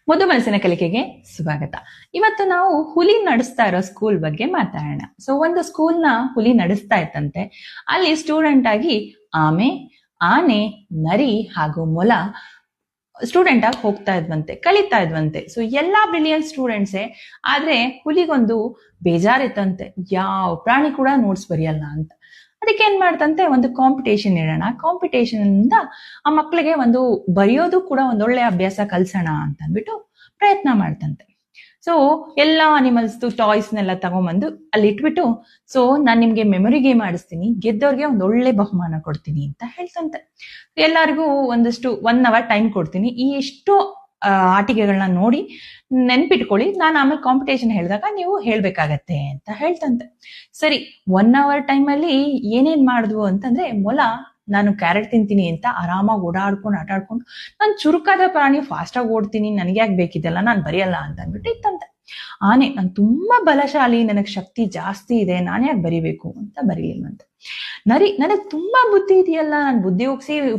ಮುದ್ದು ಮನಸ್ಸಿನ ಕಲಿಕೆಗೆ ಸ್ವಾಗತ. ಇವತ್ತು ನಾವು ಹುಲಿ ನಡೆಸ್ತಾ ಇರೋ ಸ್ಕೂಲ್ ಬಗ್ಗೆ ಮಾತಾಡೋಣ. ಸೊ ಒಂದು ಸ್ಕೂಲ್ನ ಹುಲಿ ನಡೆಸ್ತಾ ಇತ್ತಂತೆ. ಅಲ್ಲಿ ಸ್ಟೂಡೆಂಟ್ ಆಗಿ ಆಮೆ, ಆನೆ, ನರಿ ಹಾಗೂ ಮೊಲ ಸ್ಟೂಡೆಂಟ್ ಆಗಿ ಹೋಗ್ತಾ ಇದ್ವಂತೆ, ಕಲಿತಾ ಇದ್ವಂತೆ. ಸೊ ಎಲ್ಲಾ ಬ್ರಿಲಿಯಂಟ್ ಸ್ಟೂಡೆಂಟ್ಸೇ. ಆದ್ರೆ ಹುಲಿಗೊಂದು ಬೇಜಾರಿತ್ತಂತೆ, ಯಾವ ಪ್ರಾಣಿ ಕೂಡ ನೋಟ್ಸ್ ಬರೆಯಲ್ಲ ಅಂತ. ಅದಕ್ಕೆ ಏನ್ ಮಾಡ್ತಂತೆ, ಒಂದು ಕಾಂಪಿಟೇಷನ್ ಇಡೋಣ, ಕಾಂಪಿಟೇಷನ್ ಇಂದ ಆ ಮಕ್ಳಿಗೆ ಒಂದು ಬರೆಯೋದು ಕೂಡ ಒಂದೊಳ್ಳೆ ಅಭ್ಯಾಸ ಕಲ್ಸೋಣ ಅಂತ ಅಂದ್ಬಿಟ್ಟು ಪ್ರಯತ್ನ ಮಾಡ್ತಂತೆ. ಸೊ ಎಲ್ಲಾ ಅನಿಮಲ್ಸ್ ಟಾಯ್ಸ್ನೆಲ್ಲ ತಗೊಂಬಂದು ಅಲ್ಲಿ ಇಟ್ಬಿಟ್ಟು, ಸೊ ನಾನ್ ನಿಮ್ಗೆ ಮೆಮೊರಿ ಗೇಮ್ ಆಡಿಸ್ತೀನಿ, ಗೆದ್ದವ್ರಿಗೆ ಒಂದ್ ಒಳ್ಳೆ ಬಹುಮಾನ ಕೊಡ್ತೀನಿ ಅಂತ ಹೇಳ್ತಂತೆ. ಎಲ್ಲರಿಗೂ ಒಂದಷ್ಟು 1 hour ಟೈಮ್ ಕೊಡ್ತೀನಿ, ಈ ಎಷ್ಟು ಆಟಿಕೆಗಳನ್ನ ನೋಡಿ ನೆನ್ಪಿಟ್ಕೊಳ್ಳಿ, ನಾನು ಆಮೇಲೆ ಕಾಂಪಿಟೇಷನ್ ಹೇಳಿದಾಗ ನೀವು ಹೇಳ್ಬೇಕಾಗತ್ತೆ ಅಂತ ಹೇಳ್ತಂತೆ. ಸರಿ, 1 hour ಟೈಮಲ್ಲಿ ಏನೇನ್ ಮಾಡಿದ್ವು ಅಂತಂದ್ರೆ, ಮೊಲ ನಾನು ಕ್ಯಾರೆಟ್ ತಿಂತೀನಿ ಅಂತ ಆರಾಮಾಗಿ ಓಡಾಡ್ಕೊಂಡು ಆಟಾಡ್ಕೊಂಡು, ನಾನು ಚುರುಕಾದ ಪ್ರಾಣಿ, ಫಾಸ್ಟ್ ಆಗಿ ಓಡ್ತೀನಿ, ನನಗೆ ಯಾಕೆ ಬೇಕಿದೆಲ್ಲ, ನಾನು ಬರೆಯಲ್ಲ ಅಂತ ಅಂದ್ಬಿಟ್ಟು ಇತ್ತಂತೆ. ಆನೆ, ನಾನು ತುಂಬಾ ಬಲಶಾಲಿ, ನನಗ್ ಶಕ್ತಿ ಜಾಸ್ತಿ ಇದೆ, ನಾನು ಯಾಕೆ ಬರಿಬೇಕು ಅಂತ ಬರೀಲಿಲ್ವಂತೆ. ನರಿ, ನನಗ್ ತುಂಬಾ ಬುದ್ಧಿ ಇದೆಯಲ್ಲ, ನಾನು ಬುದ್ಧಿ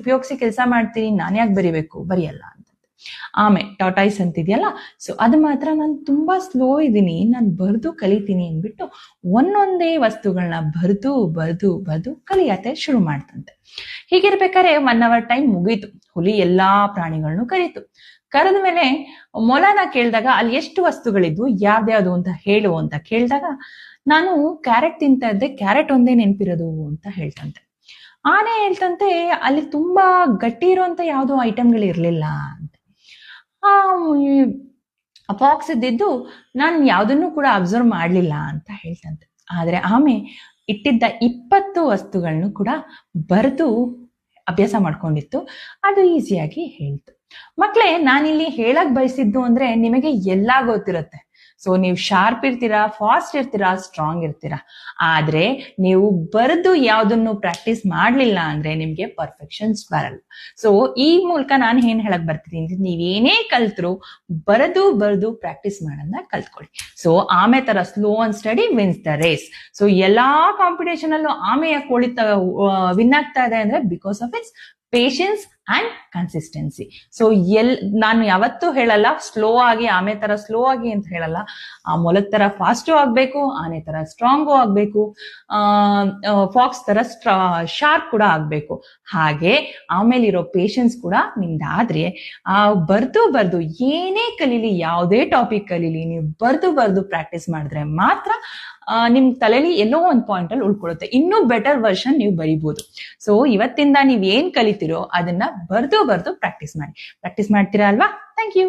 ಉಪಯೋಗಿಸಿ ಕೆಲಸ ಮಾಡ್ತೀನಿ, ನಾನು ಯಾಕೆ ಬರಿಬೇಕು, ಬರೆಯಲ್ಲ ಅಂತ. ಆಮೆ, ಟಾಟಾಯ್ಸ್ ಅಂತಿದ್ಯಲ್ಲ, ಸೊ ಅದು ಮಾತ್ರ ನಾನು ತುಂಬಾ ಸ್ಲೋ ಇದ್ದೀನಿ, ನಾನು ಬರ್ದು ಕಲಿತೀನಿ ಅಂದ್ಬಿಟ್ಟು ಒಂದೊಂದೇ ವಸ್ತುಗಳನ್ನ ಬರ್ದು ಕಲಿಯತ್ತೆ ಶುರು ಮಾಡ್ತಂತೆ. ಹೀಗಿರ್ಬೇಕಾದ್ರೆ 1 hour ಟೈಮ್ ಮುಗೀತು. ಹುಲಿ ಎಲ್ಲಾ ಪ್ರಾಣಿಗಳನ್ನು ಕರೀತು. ಕರೆದ ಮೇಲೆ ಮೊಲನ ಕೇಳಿದಾಗ ಅಲ್ಲಿ ಎಷ್ಟು ವಸ್ತುಗಳಿದ್ವು, ಯಾವ್ದ್ಯಾವ್ದು ಅಂತ ಹೇಳು ಅಂತ ಕೇಳಿದಾಗ, ನಾನು ಕ್ಯಾರೆಟ್ ತಿಂತಾ ಇದ್ದೆ, ಕ್ಯಾರೆಟ್ ಒಂದೇ ನೆನ್ಪಿರೋದು ಅಂತ ಹೇಳ್ತಂತೆ. ಆನೆ ಹೇಳ್ತಂತೆ, ಅಲ್ಲಿ ತುಂಬಾ ಗಟ್ಟಿ ಇರುವಂತ ಯಾವ್ದೋ ಐಟಮ್ಗಳು ಇರ್ಲಿಲ್ಲ ಅಂತ. ಫಾಕ್ಸ್ ಇದ್ದಿದ್ದು ನಾನು ಯಾವ್ದನ್ನು ಕೂಡ ಅಬ್ಸರ್ವ್ ಮಾಡ್ಲಿಲ್ಲ ಅಂತ ಹೇಳ್ತಂತೆ. ಆದ್ರೆ ಆಮೆ ಇಟ್ಟಿದ್ದ 20 ವಸ್ತುಗಳನ್ನು ಕೂಡ ಬರೆದು ಅಭ್ಯಾಸ ಮಾಡ್ಕೊಂಡಿತ್ತು, ಅದು ಈಸಿಯಾಗಿ ಹೇಳ್ತು. ಮಕ್ಳೇ, ನಾನಿಲ್ಲಿ ಹೇಳಕ್ ಬಯಸಿದ್ದು ಅಂದ್ರೆ, ನಿಮಗೆ ಎಲ್ಲಾ ಗೊತ್ತಿರುತ್ತೆ. ಸೊ ನೀವು ಶಾರ್ಪ್ ಇರ್ತೀರಾ, ಫಾಸ್ಟ್ ಇರ್ತೀರಾ, ಸ್ಟ್ರಾಂಗ್ ಇರ್ತೀರಾ. ಆದ್ರೆ ನೀವು ಬರೆದು ಯಾವ್ದನ್ನು ಪ್ರಾಕ್ಟೀಸ್ ಮಾಡ್ಲಿಲ್ಲ ಅಂದ್ರೆ ನಿಮ್ಗೆ ಪರ್ಫೆಕ್ಷನ್ಸ್ ಬರಲ್ಲ. ಸೊ ಈ ಮೂಲಕ ನಾನು ಏನ್ ಹೇಳಕ್ ಬರ್ತೀನಿ ಅಂದ್ರೆ, ನೀವೇನೇ ಕಲ್ತ್ರು ಬರೆದು ಪ್ರಾಕ್ಟೀಸ್ ಮಾಡೋದನ್ನ ಕಲ್ತ್ಕೊಳ್ಳಿ. ಸೊ ಆಮೆ ತರ slow and steady wins the race. So ಎಲ್ಲಾ ಕಾಂಪಿಟೇಷನ್ ಅಲ್ಲೂ ಆಮೆ ಯಾಕೆ ವಿನ್ ಆಗ್ತಾ ಇದೆ ಅಂದ್ರೆ, because of its patience and consistency. So ನಾನು ಯಾವತ್ತೂ ಹೇಳಲ್ಲ ಸ್ಲೋ ಆಗಿ, ಆಮೆ ತರ ಸ್ಲೋ ಆಗಿ ಅಂತ ಹೇಳಲ್ಲ. ಆ ಮೊಲದ ತರ ಫಾಸ್ಟು ಆಗ್ಬೇಕು, ಆನೆ ತರ ಸ್ಟ್ರಾಂಗು ಆಗ್ಬೇಕು, ಫಾಕ್ಸ್ ತರ ಶಾರ್ಪ್ ಕೂಡ ಆಗ್ಬೇಕು. ಹಾಗೆ ಆಮೇಲಿರೋ ಪೇಷನ್ಸ್ ಕೂಡ ನಿಮ್ದಾದ್ರೆ, ಬರ್ದು ಏನೇ ಕಲೀಲಿ, ಯಾವುದೇ ಟಾಪಿಕ್ ಕಲೀಲಿ, ನೀವು ಬರ್ದು ಪ್ರಾಕ್ಟೀಸ್ ಮಾಡಿದ್ರೆ ಮಾತ್ರ ನಿಮ್ ತಲೆಯಲ್ಲಿ ಎಲ್ಲೋ ಒಂದ್ ಪಾಯಿಂಟ್ ಅಲ್ಲಿ ಉಳ್ಕೊಳ್ಳುತ್ತೆ, ಇನ್ನೂ ಬೆಟರ್ ವರ್ಷನ್ ನೀವು ಬರಿಬಹುದು. ಸೊ ಇವತ್ತಿಂದ ನೀವ್ ಏನ್ ಕಲಿತೀರೋ ಅದನ್ನ ಬರ್ದು ಪ್ರಾಕ್ಟೀಸ್ ಮಾಡಿ. ಪ್ರಾಕ್ಟೀಸ್ ಮಾಡ್ತೀರಾ ಅಲ್ವಾ? Thank you.